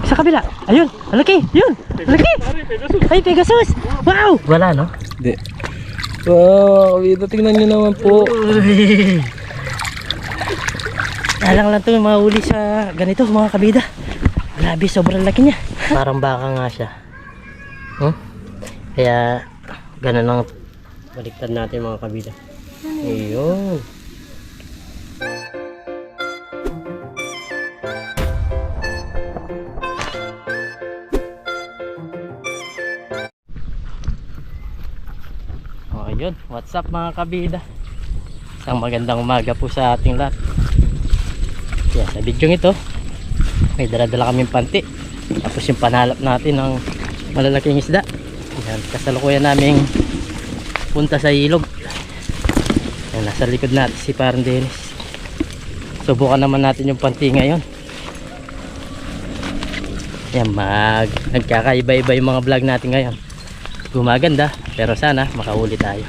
Sa kabila. Ayun, malaki. Yun, malaki. Ay, Pegasus. Wow. Wala, no? Hindi. Wow, kabida, tingnan nyo naman po. Alang lang ito yung mga uli sa ganito, mga kabida. Grabe, sobrang laki niya. Parang baka nga siya. Kaya, ganun lang. Baliktad natin mga kabida. Ayun. Ayun, what's up mga kabida? Isang magandang umaga po sa ating lahat. Yan, sa video ito may dala-dala kaming panti. Tapos yung panalap natin ng malalaking isda. Yan, kasalukuyan naming punta sa ilog. Yan, nasa likod natin si Parang Dennis. Subukan naman natin yung panti ngayon. Yan, nagkakaiba-iba yung mga vlog natin ngayon. Gumaganda, pero sana makahuli tayo.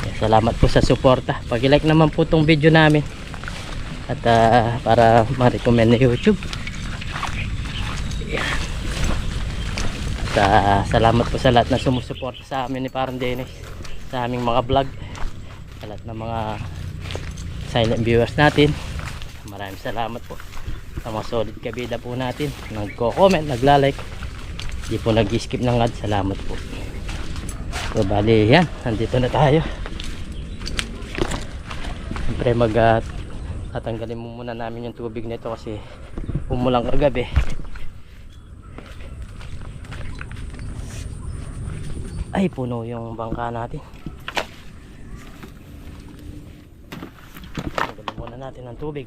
Yan, salamat po sa suporta. Pag-like naman po tong video namin. At para ma-recommend na YouTube. Yan. Salamat po sa lahat na sumusuporta sa amin ni Parang Dennis, sa aming mga vlog, sa lahat ng mga silent viewers natin. Maraming salamat po sa mga solid kabida po natin, nagko-comment, nagla-like, di po nag-skip ng ad. Salamat po. So bali yan, nandito na tayo. Siyempre tatanggalin muna namin yung tubig nito kasi umulang kagabi. Ay, puno yung bangka natin. Tanggalin muna natin ang tubig.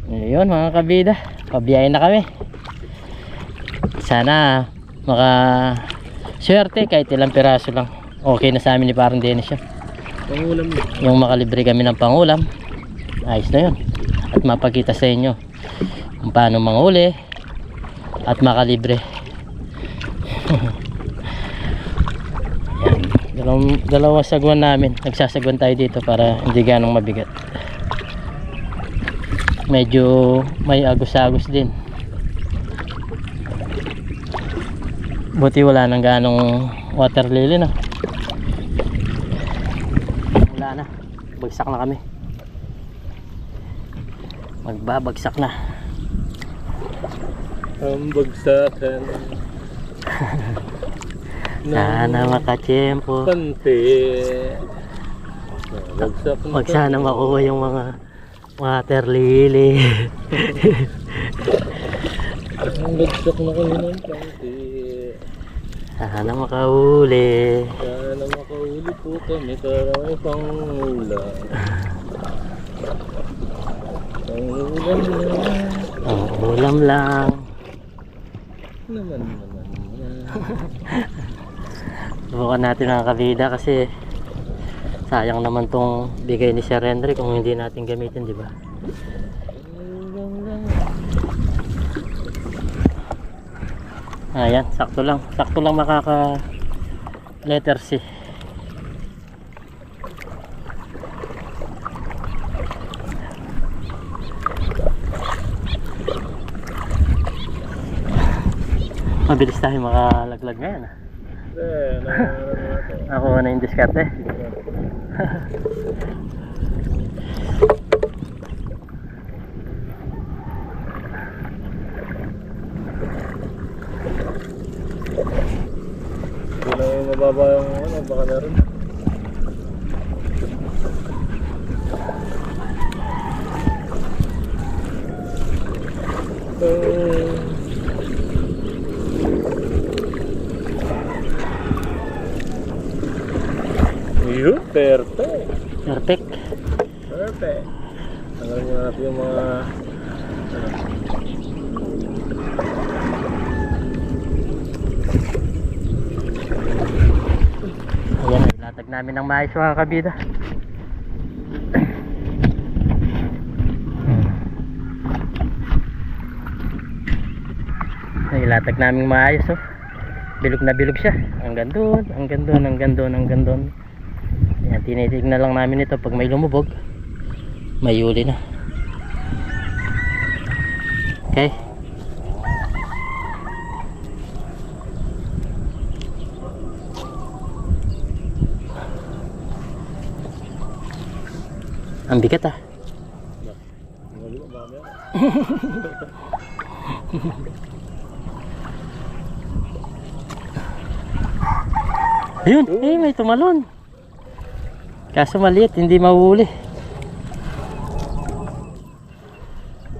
Ayun mga kabida, pabiyahin na kami. Sana swerte kahit ilang piraso lang. Okay na sa amin ni Parang Dennis yun. Pangulam na. Yung makalibre kami ng pangulam, ayos na yun. At mapakita sa inyo kung paano manghuli at makalibre. Yan, dalawang sagwan namin. Nagsasagwan tayo dito para hindi ganong mabigat. Medyo may agos-agos din. Buti wala nang ganong water lily na. Wala na, bagsak na kami. Magbabagsak na. Ang bagsakan. Sana makatsyempo. Panti. Bagsak na. Wag sana makuha yung mga water lily. Ang bagsak na kami ng panti. Sana makahuli. Sana makahuli po kami para may pangula. Pangulam lang. Oh, ulam lang. Naman. Subukan natin ang kabida kasi sayang naman tong bigay ni Sir Henry kung hindi natin gamitin, di ba? Ayan, sakto lang makaka letter C. Mabilis tayo makalaglag ngayon. Ako na yung diskarte. Hindi na yung mababa yung baka meron. Yun, perfect. Perfect. Perfect. Tanggalin mo natin yung mga Ayan, ilatag namin ng maayos mga kabida. Ilatag namin maayos, oh. bilog na bilog siya. Hanggang doon, hanggang doon, hanggang doon, hanggang doon. Ayan, tinitignan lang namin ito pag may lumubog. May huli na. Okay. Ang bigat ah. Ayun, may tumalon. Kaso maliit, hindi mahuhuli.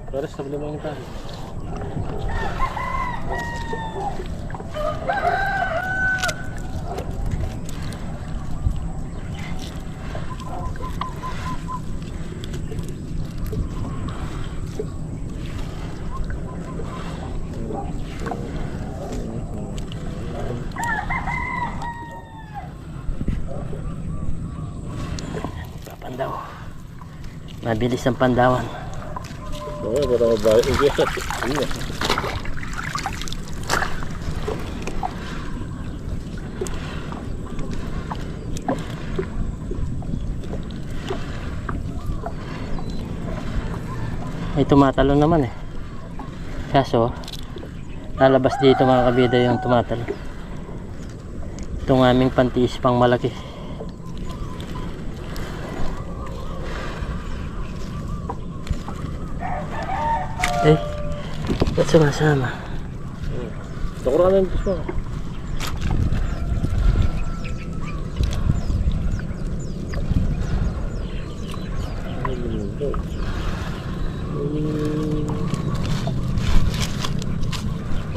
Pero sa limang yung tayo. Papandaw. Mabilis ang pandawan. Oo, para mabalik yung kaya. Iya. May tumatalon naman eh. Kaso lalabas dito mga kabida yung tumatalon. Itong aming pantiis pang malaki. Eh, ba't sumasama? Nakurangan yung gusto.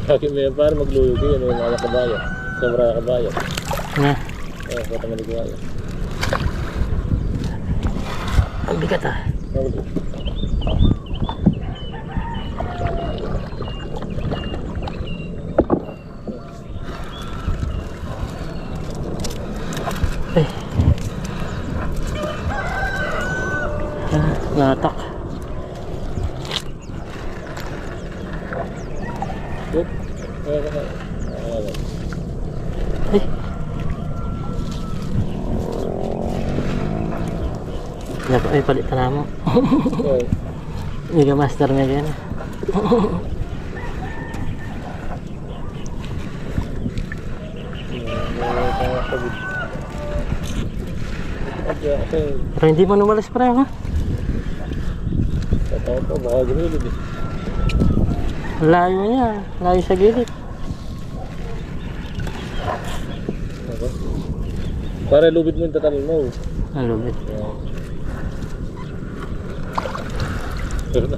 Kaki may para magluyog yun, yung mga kabayo. Sobra kabayo. Nga, Oo, kata maligwayo. ang bigat ah. Eh. Natak. Good. Eh. Ay, palitan na mo. Hindi ka master na yan. Pero hindi mo numalas pa rin ha? Tatawa pa, baka gumilid eh. Layo niya. Layo sa gilid. Para lubid mo yung tatalon mo. Ang lubid. Pero na.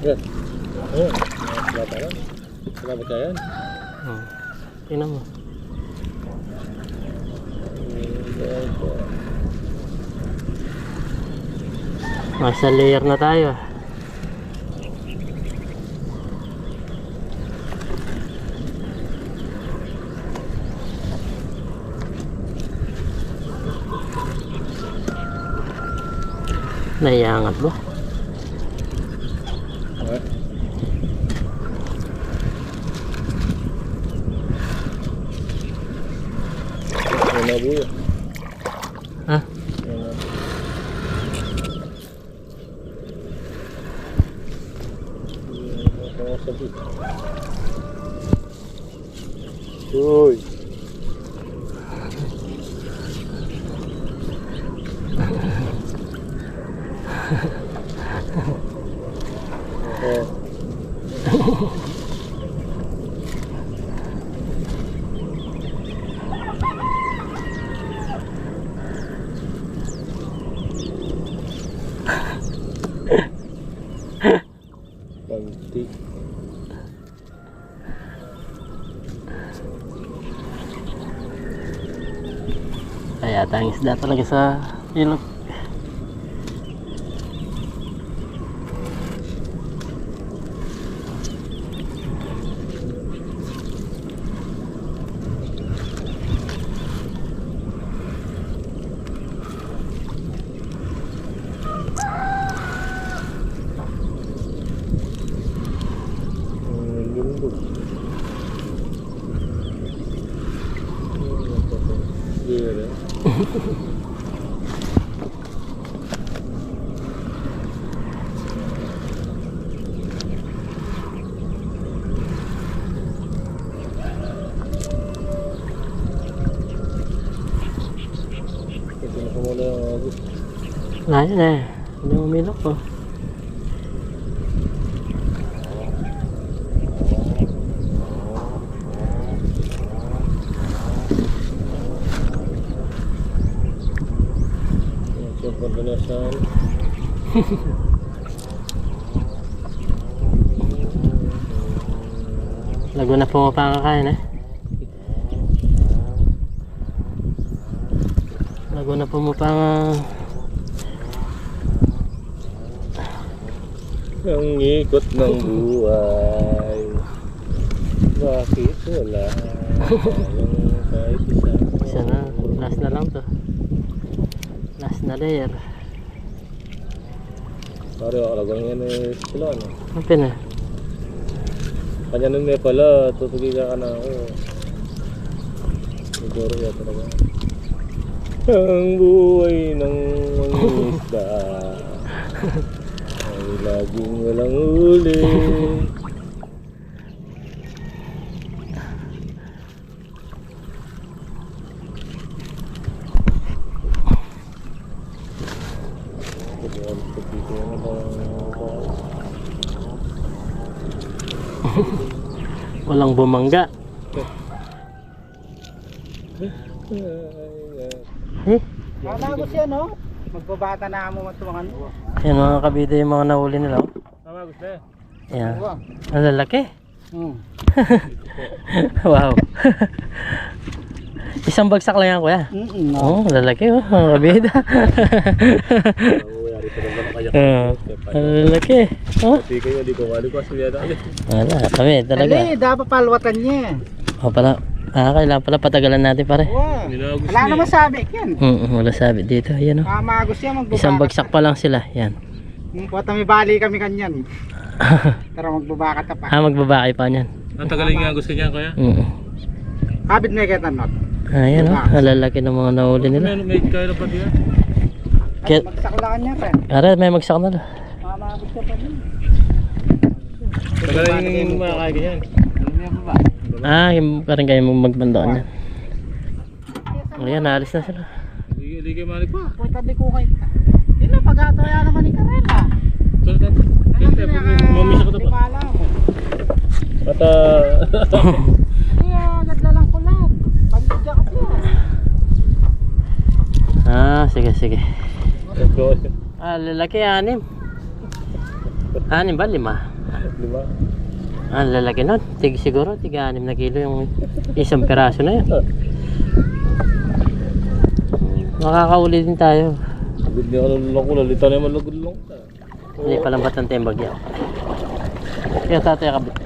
Yan. Oh, bata lang. Salamat ka yan. Oh. Tingnan mo. Nasa layer na tayo. Naiangat ba? Okay. Yan na buya. Ha? Yan na. Uy. Panti. Kaya tangis isda talaga sa ilog. Bira. Ito na kumula yung agos. Wala yun eh. Hindi umilok po. Pagkanasan. Lago na po pa ang kakain eh. Lago na po mo pa ang... Ang ikot ng buhay. Bakit wala tayong kahit isa? Isa na. Last na lang to. Last na layer. Pare, akalagang yan eh sila ano. Ang pina. Kanya nun may pala, tutugila ka na ako. Siguro yan talaga. Ang buhay ng mangisda ay laging walang huli. Walang bumangga. Eh? Kala ko siya, no? Magbabata na mo matumangan. Yan mga kabida yung mga nahuli nila. Oh. Tama, gusto eh. Yan. Ang lalaki. Hmm. Wow. Isang bagsak lang yan kuya. No. Oh, lalaki oh, mga kabida. Nangyari pa naman ang kayak. Ang lalaki. Oh. Hindi kayo, hindi ko mali ko kasi yan. Wala, kami talaga. Dali, dapat palwatan niya. Oh, pala. Kailangan pala patagalan natin pare. Wow. Nilagos Wala naman sabi yan. Wala sabi dito. Ayan oh. Kamagos siya magbabaka. Isang bagsak pa lang sila. Yan. Puwata may bali kami kanyan. Tara magbabaka ta pa. Magbabaki pa niyan. Natagaling nga gusto niya kaya? Habit na kita not. Ayan oh. Ang lalaki ng mga nahuli nila. May kaya na pa diyan. Kaya, Magsaklaan niya rin. may magsak na lang. Kamagos siya pa rin. Tagaling yung mga kaya ganyan. Yung parang kayo magbandaan yan. Ayan, naalis na sila. Hindi kayo mali pa. Puwata di ko kayo. Hindi na, pag-atoya naman ni Karela. Siyempre, mamisa ko ito pa. Limala mo. At Hindi, naglalang ko lang. Pagdadya kasi yan. Sige. Lalaki, 6. 6 ba? 5? Lima. Lalaki nun. Siguro, 6 na kilo yung isang peraso na yun. Makakauli din tayo. Hindi ako nalulong ko. Lalita na yung malugulong. Hindi palang batang tayong bagya. Kaya tatay kabit.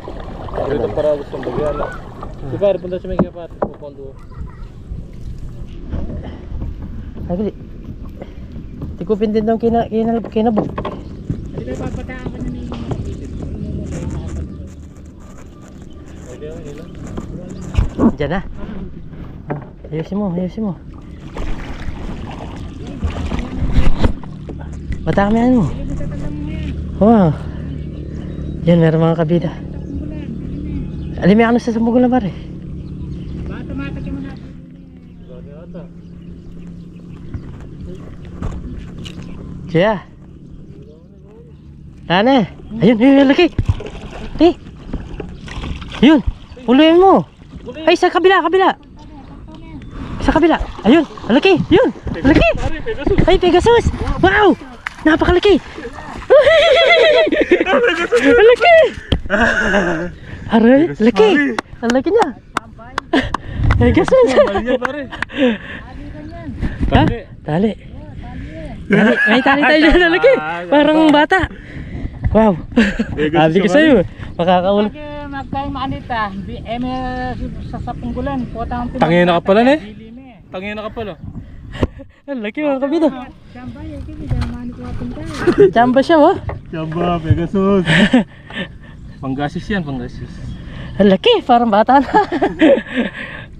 Dito para gusto ng bagyan. Si pare, punta siya may kapat. Pupondo. Nabili. Tikupin din daw kinabog. Hindi ba papataan ka na ni Diyan na. Ayusin mo. Bata kami mo. Wow. Yan, meron mga kabida. Alam mo ano sa sambugol na pare? Bata-mata ka mo natin. Siya. Tane. Ayun, laki. Ayun, uluin mo. Ay, sa kabila. Sa kabila. Ayun, laki. Yun, laki. Ay, Pegasus. Wow, napakalaki. Laki. Aray, laki. Ang laki niya. Pegasus. Ha? Tali. Ay, tali tayo dyan, laki. Parang bata. Wow. Sabi ko sa'yo, makakaul. Magkay maanita, may sa punggulan. Tangina ka pala ne? Tangina ka pala. Ang laki mga kabida. Siyamba, yung kini, damani ko atong tayo. Chamba siya oh. Siyamba, Pegasus. Panggasis yan, panggasis. Ang laki, parang bata na.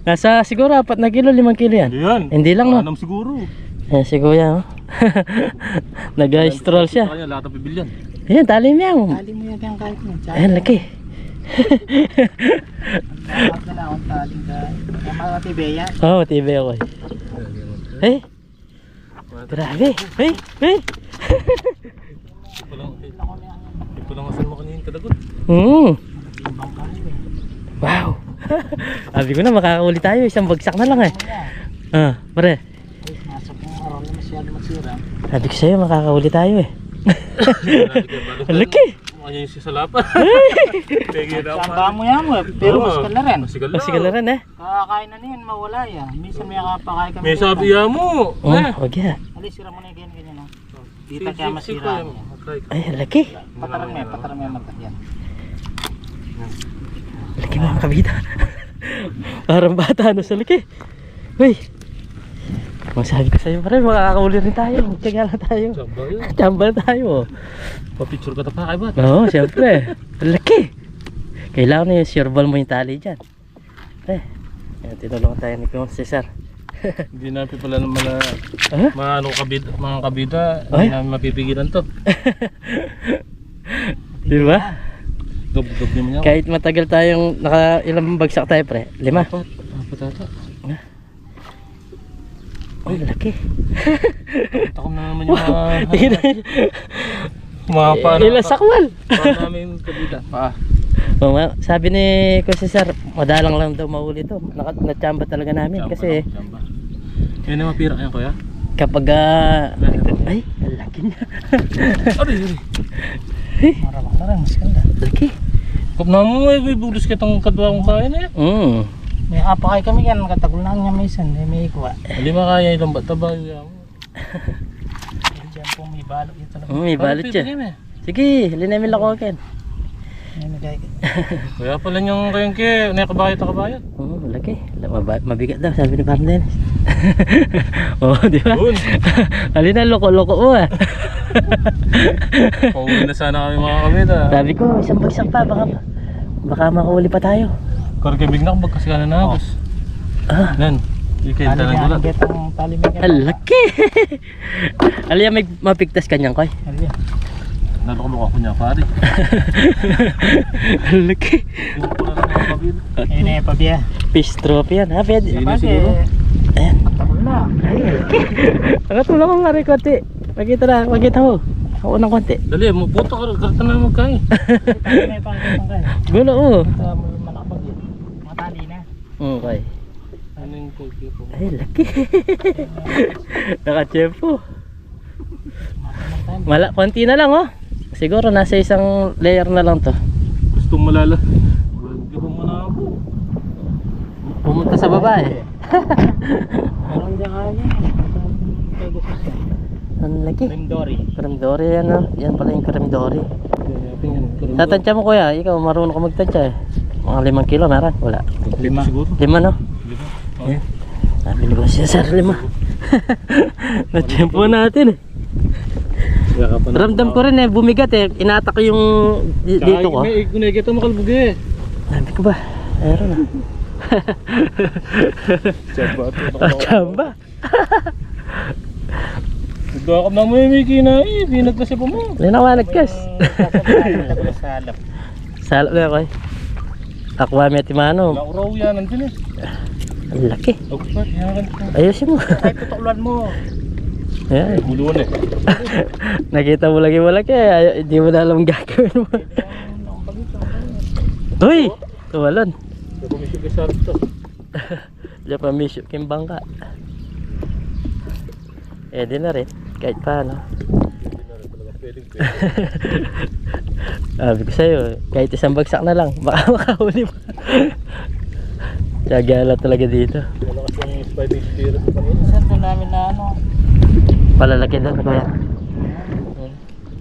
Nasa siguro 4 na kilo, 5 kilo yan. Hindi yan. Hindi lang, no? 6 siguro. Ayan si kuya, oh. Nag-stroll siya. Kanya lahat ng bibilyan. Ayan, tali mo yan. Tali mo yan kayang kahit mo. Ayan, laki. Dapat na lang akong taling kahit. Yung mga tibeya. Oo, tibay ako eh. Hey! Grabe! Hey! Hey! Hindi ko lang asan mo kanina kalagot. Ibang kahit eh. Wow! Sabi ko na makakauli tayo, isang bagsak na lang eh. Pare. Nasa kong araw na masyado masira. Sabi ko sa'yo makakauli tayo eh. Ang laki! Kanya yung sisalapan. Pegi na Samba mo yan mo. Pero masikal na rin. Masikal Sige na rin eh. Kakakain na niyan, mawala yan. Minsan may kapakain kami. May sabi ya mo. Wag yan. Alis, sira mo na yung ganyan. No? Dita kaya masira. Ay, ang laki. Patarang may mata yan. Laki mga kabida. Parang bata ano sa laki. Uy! Masabi ko sa'yo pare, makakauli rin tayo. Magtyaga lang tayo. Samba yun. Chamba tayo. Pa-picture ka pa kay Bat. Oo, siyempre. Ang laki. Kailangan na yung sureball mo yung tali dyan. Ayan, tinulungan tayo ni Kuya Cesar. Hindi natin pala naman mga kabida, Ay? hindi namin mapipigilan to. Di ba? Gab-gab naman yan. Kahit matagal tayong ilang bagsak tayo pre. 5. Apat ata. Ay, laki. Takom na naman yung mga Tingnan. mga paano. Ilang sakwal. Paano namin kabida. Sabi ni Kuya Cesar, madalang lang daw mahuli to. Natchamba talaga namin kasi Chamba. Yan ang mapira yan kuya. kapag ay, ang laki niya. Ari. Marawak na rin, masikal na. Laki. Kap na mo may bulis kitang kadwa kong kain eh. May kapakain kami yan, katagol na niya minsan. May ikuha. Hindi makaya yung taba yan. Diyan po may balot ito na. May balot siya. Sige, linamin lang ako ken. Kaya pala yung kayong ke, nakabayot na kabayot. Laki. Mabigat daw, sabi ni Parang Dennis. Di ba? Halina, loko-loko mo ah. Pauwi na sana kami mga kabida. Sabi ko, isang bagsak pa, baka makahuli pa tayo. Karkibig na kabag kasi ka na nabos. Yan. Ikenta ng gulat. Tali mo yan. Ang laki. Alya, may mapigtas kanyang koy. Naloko-loko ako niya pare. Ang laki. Yung pula ng mga kabida. Ayun na yung pabiya. Fish trophy yan ha, pwede. Hindi siguro. Ayan. Tagol na. Ay, laki. Ang tulong ko nga rin konti. Magkita mo. Ako unang konti. Dali, puto ka na magkain. Tali na yung pangkay. Gulo oh. Ito mo yung malakapag yun. Mga tali na. Okay. Ano yung kaya po? Ay, laki. Nakachempo. Konti na lang oh. Siguro nasa isang layer na lang to. Gusto malala. Hindi ko muna ako. Pumunta sa baba eh. Pero hindi kaya. Ang laki. Rimdori. Karamdori yan oh. Yan pala yung karamdori. Tatansya mo kuya, ikaw marunong ka magtansya eh. Mga 5 kilo meron? Wala. 5 siguro. 5 no? 5. Okay. Sabi ni Boss Cesar 5. Na-tempo natin eh. Ramdam ko rin eh, bumigat eh. Inatak ko yung dito ko. May kunigito mo kalbugi. Sabi ko ba? Meron na. Chamba. Nagdakap na mo yung may kinai. Binag kasi po mo. Linawanag kas. Salap. Salap na ako eh. Aqua metimano. Lauraw yan. Nandun eh. Ang laki. Agpat. Yan. Ayusin mo. Ay, tutuluan mo. Ayan. Buluan eh. Nakita mo lagi malaki eh. Hindi mo na alam gagawin mo. Uy! Tuwalon. Sa komisyon kay Sarap to. Diyan pa misyo kim bangka. Di na rin. Kahit paano. Sabi ko sa'yo, kahit isang bagsak na lang, baka makahuli pa. Tiyagala talaga dito. Wala kasi yung spiding spirit sa kanina. Saan doon namin na ano? Palalaki doon kuya.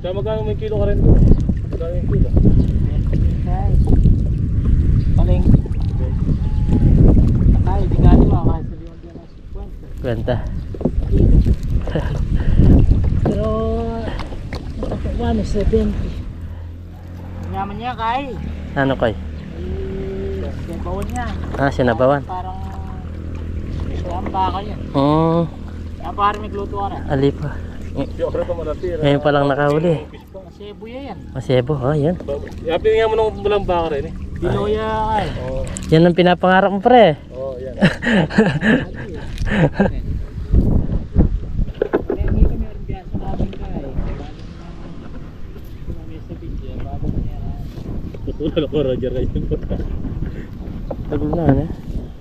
Kaya magkano may kilo ka rin doon? Magkano yung kilo? Paling. Nakay, di nga di mga kasi di mga Kwenta. Pero, ano, 70. Yaman niya, Kay. Ano koy? Yung bawon niya. Sinabawan. Parang Ang baka yan. Oh, Kaya pare may gluto ka na. ali pa. Yung akra pa manatira. Ngayon pa lang nakahuli. Cebu yan. Masebo, oh, yan. Yapin nga mo nung bulang baka rin eh. Pinoya ka eh. Oo. Yan ang pinapangarap mo, pre. Oo, yan. Kaya dito meron biya sa namin ka eh. Kami sa video, bago mangyara. Tutulad ako, Roger Ryan. Tagal na, ano?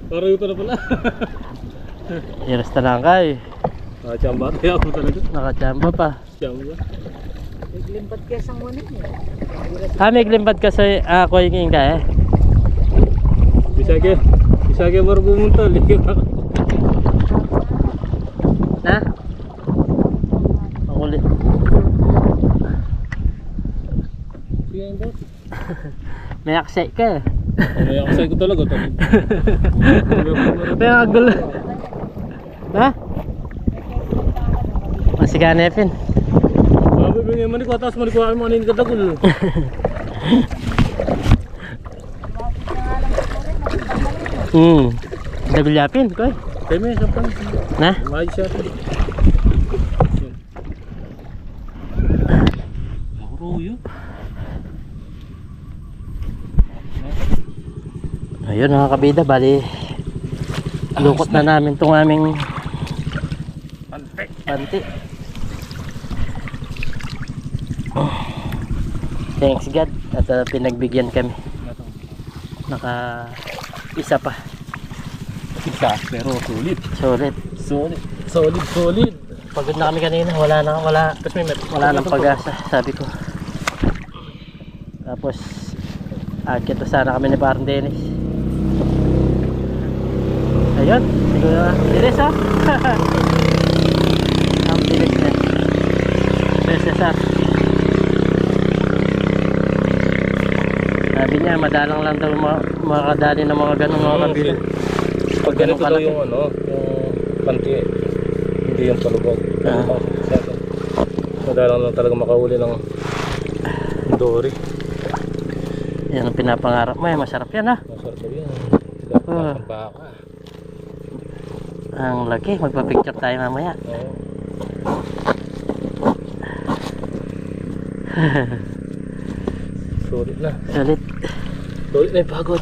Parang ito na pala. Irasta lang kay. Chamba kaya ako talaga. Nakachamba pa. Chamba. Naglimpat kaya sa ngunin eh. Ah, may glimpad ka sa kuwingin ka eh. Bisa kayo baru pumunta. Ha? Makulit. May aksay ka eh. May akasay ko talaga. May agulo. Ha? Masika na Efin. Bago bingin mo ni ko, tapos malikuhaan mo anin katagul. Dagul yapin koy. Kaya may isa pa. Na? May siya. Makuruyo. Ayun mga kabida, bali lukot na namin tong aming panti. Thanks God at pinagbigyan kami. Naka isa pa. Isa, pero sulit. Solid. Solid. Pagod na kami kanina, wala nang pag-asa, sabi ko. Tapos akit to sana kami ni Parang Dennis. Ayun, siguro bilis ha. Ang bilis na. Cesar. Sabi niya, madalang lang daw makakadali ng mga ganong mga kabila. Pag ganito daw yung ano, yung panti, hindi yung palubog. Madalang lang talaga makahuli ng dory. Yan ang pinapangarap mo, masarap yan ha. Masarap na yan. Dapat ang baka. Ang laki, magpa-picture tayo mamaya. Oo. Sulit na. Sulit. Sulit na yung pagod.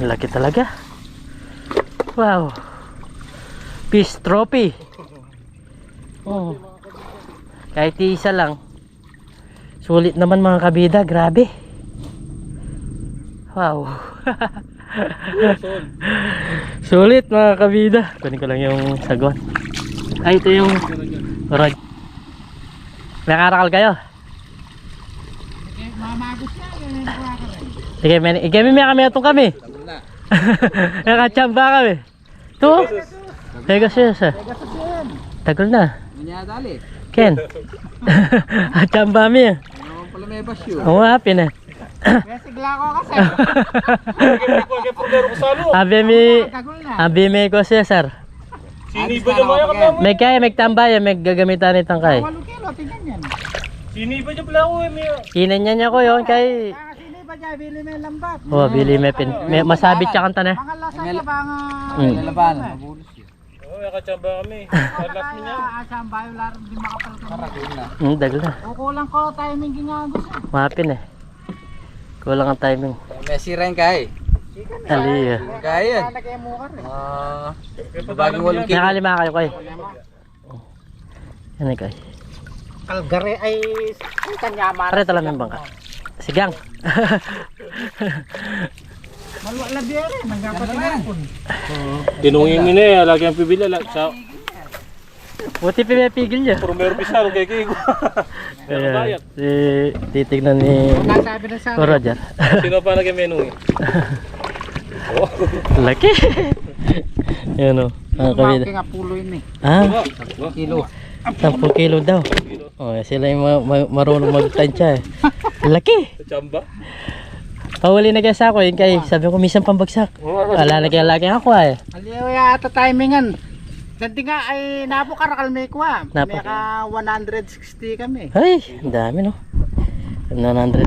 Laki talaga. Wow. Peace trophy. Oh. Kahit isa lang. Sulit naman mga kabida, grabe. Wow. Sulit mga kabida. Kunin ko lang yung sagon. Ay, ito yung rod. May karakal kayo? Mamagos niya, ganyan na ka rin. Sige, may kami itong kami. Nakachamba kami. Ito? Pegasus sir. Pegasus yan. Tagal na. Manyadali. Ken. Achamba mi. Ano pala may basyo? Oo, happy na. Kaya sigla ko kasi. Tagol na. Abi mi ko Cesar. Siniba niya maya ka mo. May kaya, may tambay, may gagamitan itong kay. 8 kilo, tingnan yan. Siniba niya pala ako eh. Kinan niya ko yon kay. Sini ba dyan, bili may lambat. Oh, bili may masabit siya kanta na. Mga lasa niya ba nga? Lalaban, mabulos yun. Oo, nakachamba kami. Last mo niya. Asang bayo laro, di makapalagay. na. Dagal na. Kukulang ko timing ginagos. Mahapin eh. Kulang ang timing. Messi rin kay. Ali. Kaya. Nalagay mo ka rin. Bagong 8 kilo. Nakalima kayo kay. Yan ay kay. Calgary ay kanyaman. Pare talam yung bangka. Sigang. Malwala biya rin, nagpapatingapon. Tinungin mo na eh. Lagi ang pibila. Buti pinapigil niya. Puro meron pisaro kay Kiko. Kaya titignan ni Nasabi na sa Roger. Sino pa nag-menu eh? Oh. Laki. Yan o. Ang kabila. nga pulo yun eh. Ah, Kilo. 10 kilo daw. Oh, sila yung marunong magtansya eh. Laki. Chamba. Pahuli na kaya sa ako yun kay sabi ko minsan pambagsak. Wala na kaya lagi ako eh. Aliyaw yata timingan. Ganti nga ay napukarakal may kuha. Napo. May ka 160 kami. Ay, ang dami no. 900.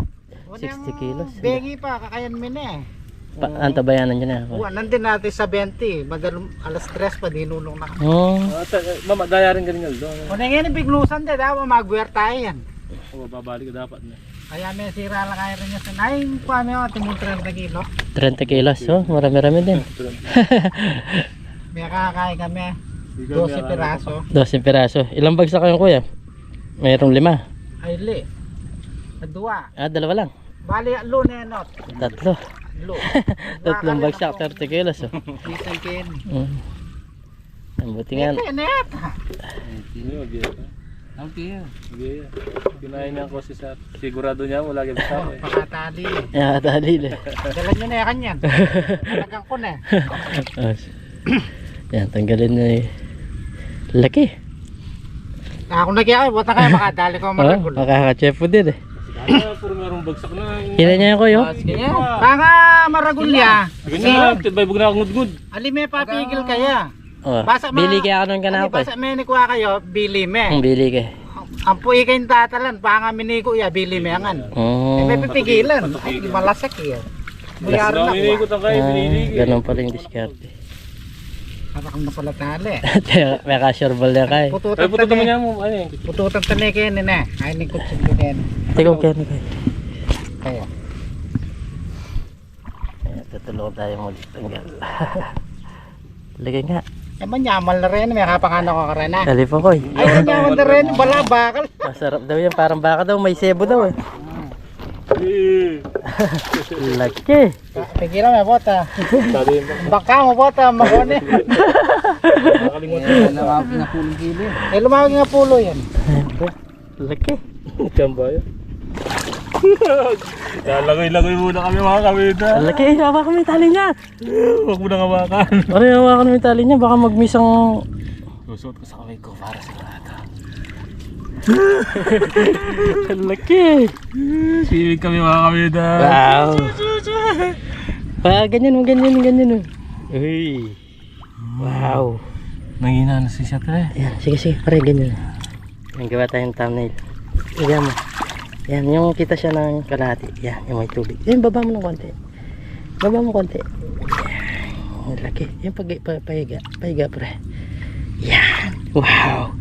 60 kilos. Bengi pa, kakayan mo na eh. Antabayanan nyo na ako. Nandun natin sa 20. Alas 3 pa, dinulong na. Oh. Mama, daya rin ganyan doon. Kung nangyayari biglusan din, dapat mag-wear tayo yan. O, babalik ka dapat na. Kaya may sira lang kaya rin niya sa 9. Kuha mo yung timong 30 kilo. 30 kilos, oh. Marami-rami din. May kakakain kami. 12 piraso. 12 piraso. Ilang bagsak kayo kuya? Mayroong 5. Ay, li. Dua. Dalawa lang. Bali, lo na yan, not. 3. Lo. Tatlong bagsak, 30 kilos, oh. Isang kin. Ang buti nga. Net. Ang tiyo. Kinain niya ako sa sigurado niya mo lagi kasama eh. Pakatali. Tali na. Dala nyo na yan yan. Talagang ko na. Yan, tanggalin na eh. Laki. Ako nagyakay, buta kayo, makadali ko maragul. Makaka-chef po din eh. Puro merong bagsak na. Hila niya yung kuyo? Baka maragul ya. Ganyan, tibay bug na akong ngudngud. Ali may papigil kaya. Basa bili kaya ako ng kanapa eh. Basa may nikuha kayo, bili me. Bili ka. Ang puwi kayong tatalan, baka miniko ya, bili me angan. May pipigilan. Ay, malasak ya. Buyaran na Minikot ang kayo, binili. Ganun pala yung diskarte. Parang na pala tali. May ka-sureball na kaya. Ay, puto naman niya mo. Ano eh. Pututan tali kayo nina. Ay, ni kutsin ko kayo. Tingnan kaya na kayo. Kaya. Tutulungan tayo muli. Tanggal. Lagay nga. Naman nyamal na rin, may kapakano ko ka rin na. Kalipon ko eh. Ay, nyamal na rin, bala bakal. Masarap daw yan. Parang baka daw. May sebo daw eh. Laki. Pigilan mo, bota. Sabi mo. Baka mo, bota, magone. Nakalimutan. Nawapin na pulong kilo. Eh, lumawag nga pulo yan. Laki. Kamba yan. Lalagay-lagay muna kami mga kabida. Laki. Hawakan mo yung tali niya. Huwag mo nang hawakan. Ano yung hawakan mo yung tali niya? Baka mag-misang... Susuot ko sa kamay ko para sa lahat. Laki. Siwig kami mga kabida. Wow. Ganyan. Uy. Wow. Nangina na si Siyatre. Ayan, sige, pare, ganyan. Yan, gawa tayong thumbnail. Ayan mo. Yan, yung kita siya ng kalahati. Yan, yung may tubig. Yan, baba mo ng konti. Yan, laki. Yan, pahiga, pre. Yan. Wow.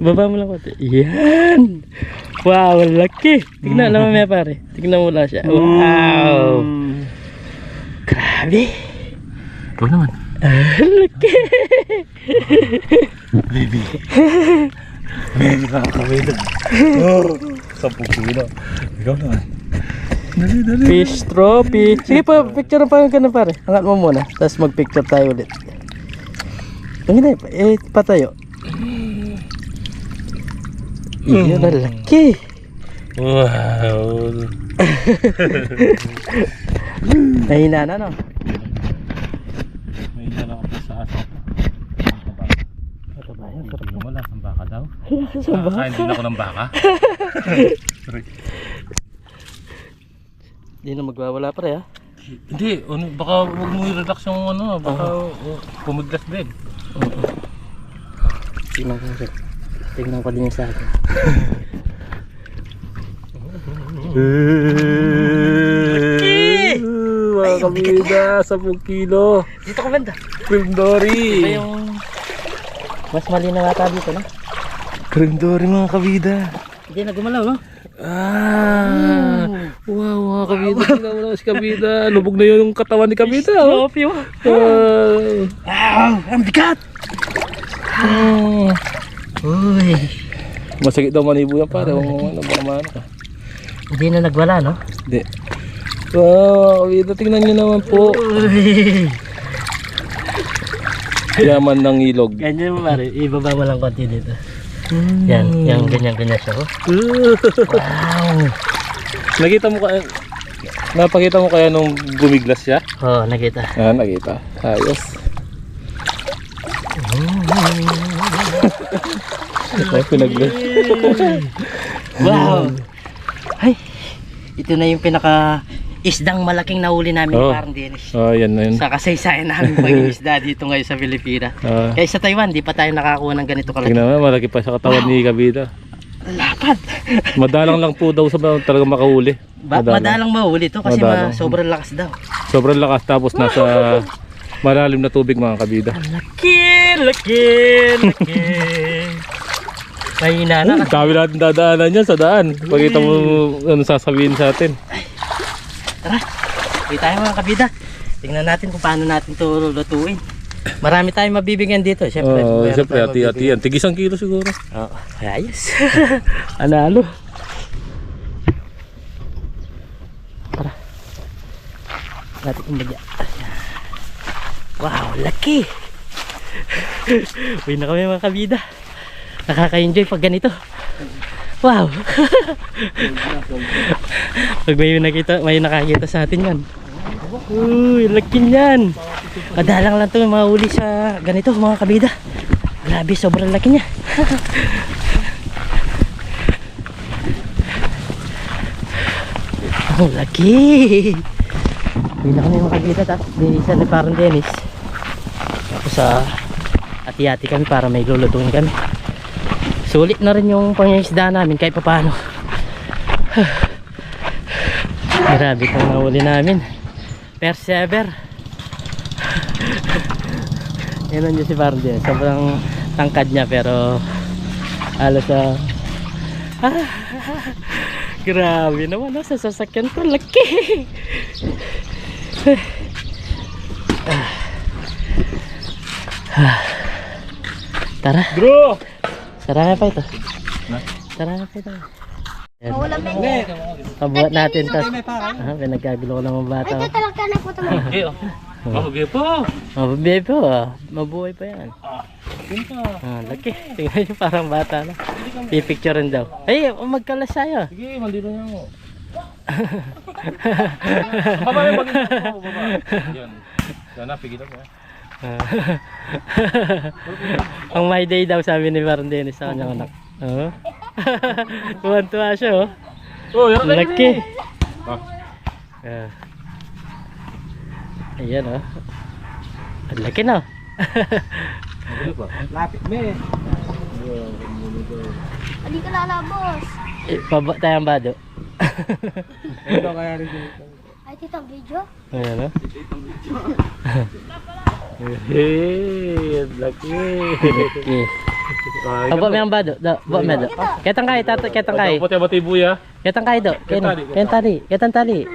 Baba mo lang konti. Yan. Wow, laki. Tignan naman may pare. Tignan mo lang siya. Wow. Grabe. Ikaw naman. Laki. Baby. Baby ka kabida. 10 kilo. Ikaw naman. Dali. Fish trophy. Sige pa, picture pa ka na pare. Angat mo muna. Tapos mag-picture tayo ulit. Ang hindi, patayo. Iyon na laki. Wow. Nahina na no? May lang ako sa asa. Ito ba yan? Hindi mo lang, ang baka daw. Saan ba? Kain din ako ng baka. Hindi na magwawala pare ha. Hindi, baka huwag mo i-relax yung ano, baka pumiglas din. Tingnan ko din yung sa akin. Mga kabida, 10 kilo. Dito ka banda. Cream Dory. Ito yung mas malinaw ata dito no? Cream Dory mga kabida. Hindi na gumalaw no? Wow mga kabida, tingnan mo na si kabida. Lubog na yun yung katawan ni kabida. Trophy mo. Wow, ang bigat. Uy. Masakit daw manibo yan pare. Ano ba naman ka? Hindi na nagwala no? Hindi. Wow, kabida, tingnan nyo naman po. Uy. Yaman ng ilog. Ganyan mo pare, ibaba mo lang konti dito. Yan, yung ganyan-ganyan siya oh. Wow. Nakita mo kaya, napakita mo kaya nung bumiglas siya? Oh, nakita. Nakita. Ayos. Pinaglas. Wow. Ay, ito na yung pinaka isdang malaking nahuli namin ni Parang Dennis. Yan na yun. Sa kasaysayan namin pag-isda dito ngayon sa Pilipinas. Kaya sa Taiwan, di pa tayo nakakuha ng ganito kalaki. Tingnan mo, malaki pa sa katawan ni kabida. Laki. lapad. Madalang lang po daw sa talaga makahuli. Madalang mahuli to kasi Madalang. sobrang lakas daw. Sobrang lakas tapos nasa malalim na tubig mga kabida. Laki. Mahina na kasi. Dami natin dadaanan yan sa daan. Pakita mo ano sasabihin sa atin. Tara, uwi tayo mga kabida. Tingnan natin kung paano natin to lutuin. Marami tayong mabibigyan dito. Siyempre, Siyempre hati-hati yan. Tig 1 kilo siguro. Oo, ayos. Analo. Tara. Natin kung bagya. Wow, laki. Uwi na kami mga kabida. Nakaka-enjoy pag ganito. Wow. Pag may nakakita sa atin yan. Uy, laki niyan. Madalang lang ito mga uli sa ganito mga kabida. Grabe, sobrang laki niya. Ang laki. Uwi na kami mga kabida. Tapos isa na parang Dennis. Tapos hati-hati kami para may lulutuin kami. Sulit na rin yung pangingisda namin kahit paano. Grabe kung nahuli namin. Persever. Yan ang si Barden. Sobrang tangkad niya pero halos grabe naman sa sasakyan ko. Laki. Tara. Bro! Sarangay pa ito. Sarangay pa ito. Pabuhat natin tas. Pinagkagulo ko lang ang bata. Ito talaga na po ito. Mabuhay pa! Mabuhay pa. Mabuhay pa yan. Laki. Tingnan nyo parang bata na. Pipicturean daw. Ay, magkalas tayo. Sige, maldito niya mo. Baba yung baba. Yan. Sana, pigilan mo. Ang my day daw sabi ni Baron Dennis sa kanyang anak. Oo. Tuwan-tuwa siya oh. Oh, yan na Laki. Ayan oh. Ang laki na. Lapit me. Hindi ka lalabos. Paba tayong bado. Ito kaya rin dito. Ay, tito, video? Ayan oh. Hey, laki. Laki. Aba may ang bado. Ba may do. Ketang kay tata, ketang kay. Puti ba tibuya? Ketang kay do. Ketang tali, ketang tali.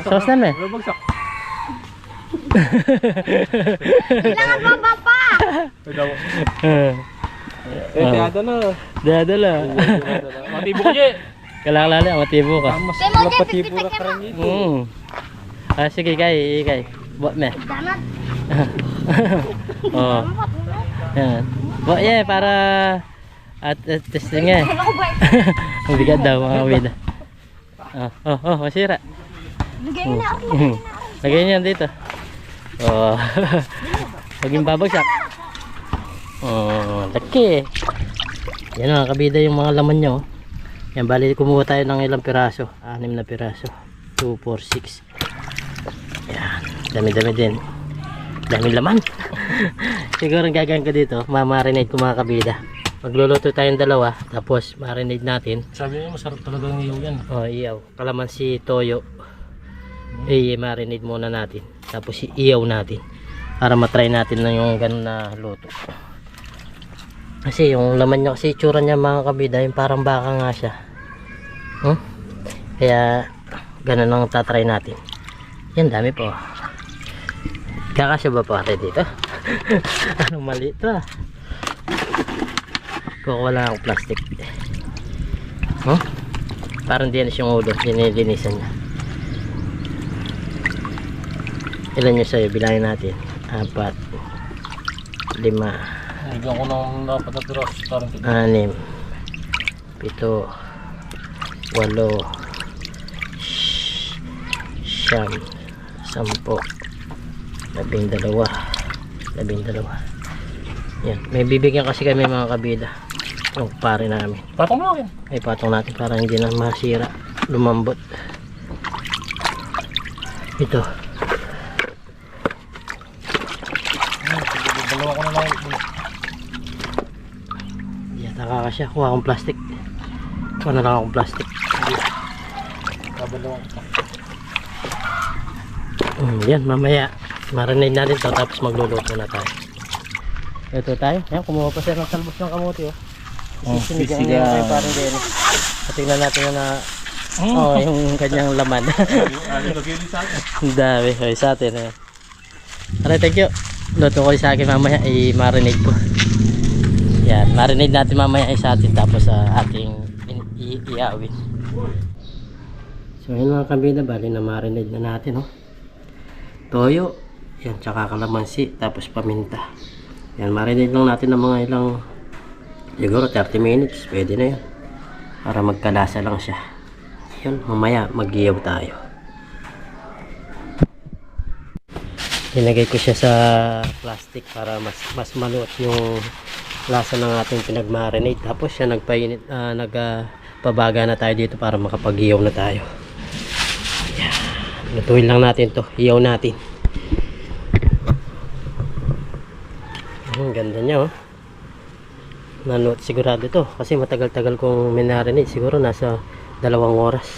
Sos na me. Kailangan mo ba pa? Dada na. Dadala. Matibo ko je. Kailangan lali, matibo ka. Kaya mo dyan, pipita ka mo. Sige kay. Buat me. Damat. Oh. Yan. Buat ye para at testing eh. Ako ba? Ang bigat daw mga kabida. Masira. Bigay mo na ako. Lagay niyan dito. Oh. Paging babagsak. Oh, laki. Yan mga kabida yung mga laman nyo. Yan, bali kumuha tayo ng ilang piraso. 6 na piraso. 2, 4, 6. Yan. Dami-dami din. Dami laman. Siguro ang gagawin ko dito, mamarinate ko mga kabida. Magluluto tayong dalawa, tapos marinate natin. Sabi niya masarap talaga ng iyaw yan. Oh, iyaw. Kalamansi, toyo. Marinate muna natin. Tapos iyaw natin. Para matry natin na yung ganun na luto. Kasi yung laman niya, kasi itsura niya mga kabida, yung parang baka nga siya. Kaya ganun ang tatry natin. Yan, dami po. Kakasya ba pare dito? Anong mali ito ah. Kukuha lang akong plastic. Parang dinis yung ulo. Dinilinisan niya. Ilan yung sa'yo? Bilangin natin. 4 5 Bigyan ko ng dapat na piras. 6 7 8 9 10 12 yan, may bibigyan kasi kami mga kabida yung pare namin. Patong mo yan. Ay patong natin para hindi na masira, lumambot. Ito Dalawa ko na lang. yan, nakakasya. Kuha akong plastic. Kuha na lang akong plastic. Kabalawang. Yan, mamaya marinate natin to tapos magluluto na tayo. Ito tayo. Yan, kumuha pa siya ng talbos ng kamote. Sinigang niya kayo parang din. Tingnan natin na yung kanyang laman. Ang dami. Okay, sa atin. Alright, thank you. Luto ko sa akin mamaya. I-marinate ko. Yan, marinate natin mamaya sa atin tapos ating iawin. So yun mga kabida, bali na marinate na natin. Toyo. Yan, tsaka kalamansi. Tapos paminta. Yan, marinate lang natin ng mga ilang siguro 30 minutes. Pwede na yun. Para magkalasa lang siya. Yun, mamaya mag-iyaw tayo. Ilagay ko siya sa plastic para mas maluot yung lasa ng ating pinag-marinate. Tapos siya nagpabaga na tayo dito para makapag-iyaw na tayo. Yan. Lutuin lang natin to. Iyaw natin. Ang ganda niya naluot sigurado to. Kasi matagal-tagal kong minarinate. Siguro nasa 2 oras.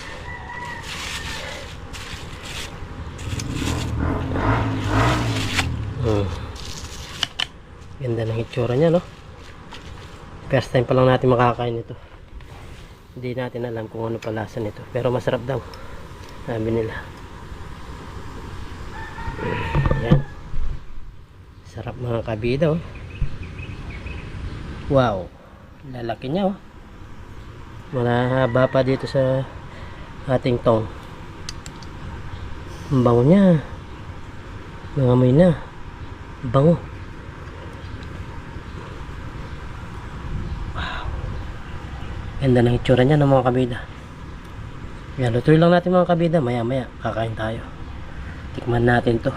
Ganda ng itsura niya, no? First time pa lang natin makakain ito. Hindi natin alam kung ano palasa nito. Pero masarap daw. Sabi nila. Yan. Sarap mga kabida, Wow. Lalaki niya, Malahaba pa dito sa ating tong. Ang bango niya. Nangamoy na. Bango. Wow. Ganda ng itsura niya ng mga kabida. Yan, lutuin lang natin mga kabida. Maya maya kakain tayo. Tikman natin to.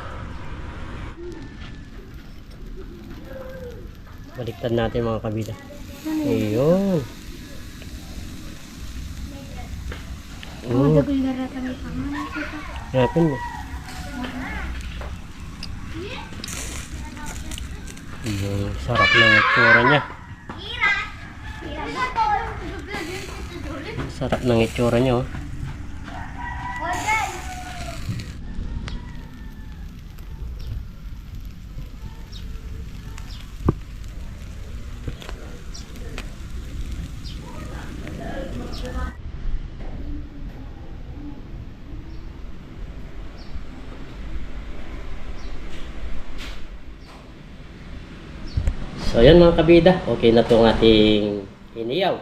Baliktad natin mga kabida. Ayun. Yapin mo. Yung sarap ng itsura niya. Sarap ng itsura niya, So yan mga kabida, okay na itong ating iniyaw.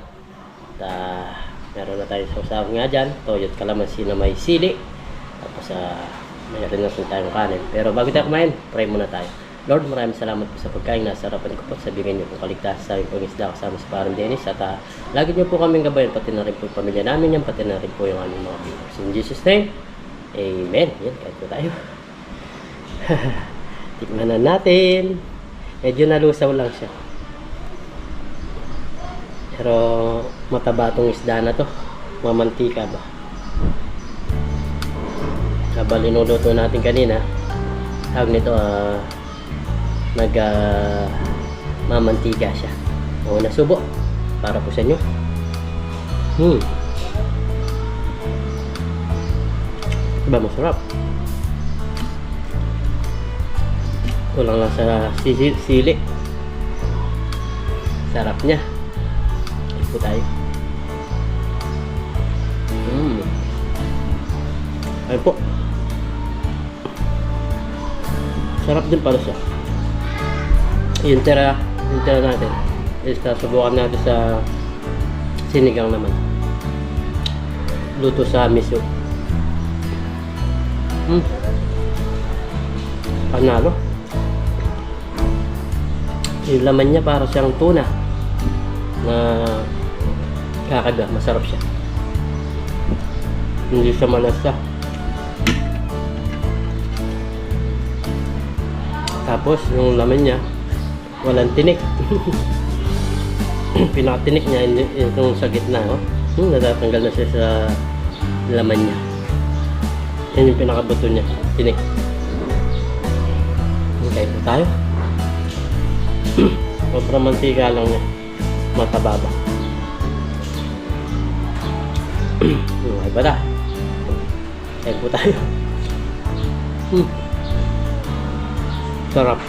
Meron na tayo sausaw nga dyan, toyo at kalamansi na may sili. Tapos mayroon na tayong kanin. Pero bago tayo kumain, pray muna tayo. Lord, maraming salamat po sa pagkain nasa harapan ko po. Sabihin niyo po kaligtas sa aming pangisda kasama sa parang Dennis. At lagi niyo po kaming gabayan, pati na rin po yung pamilya namin yan, pati na rin po yung aming mga viewers. In Jesus' name, Amen. Yan, kahit po tayo. Tikman na natin. Medyo nalusaw lang siya. Pero mataba tong isda na to. Mamantika ba? Habang linuluto natin kanina, tawag nito mamantika siya. O nasubo para po sa inyo. Diba masarap? Kulang lang sa sili. Sarap niya. Ito tayo. Ayun po. Sarap din pala siya. Yung tira natin. Subukan natin sa sinigang naman. Luto sa miso. Panalo. Yung laman niya para siyang tuna na kakaiba, masarap siya. Hindi siya malasa. Tapos yung laman niya walang tinik. Pinakatinik niya itong sa gitna, natatanggal na siya sa laman niya. Yan yung pinakabuto niya, tinik. Okay po tayo. Sobrang mantika lang niya. Matababa. Ay ba na? Kain po tayo. Sarap.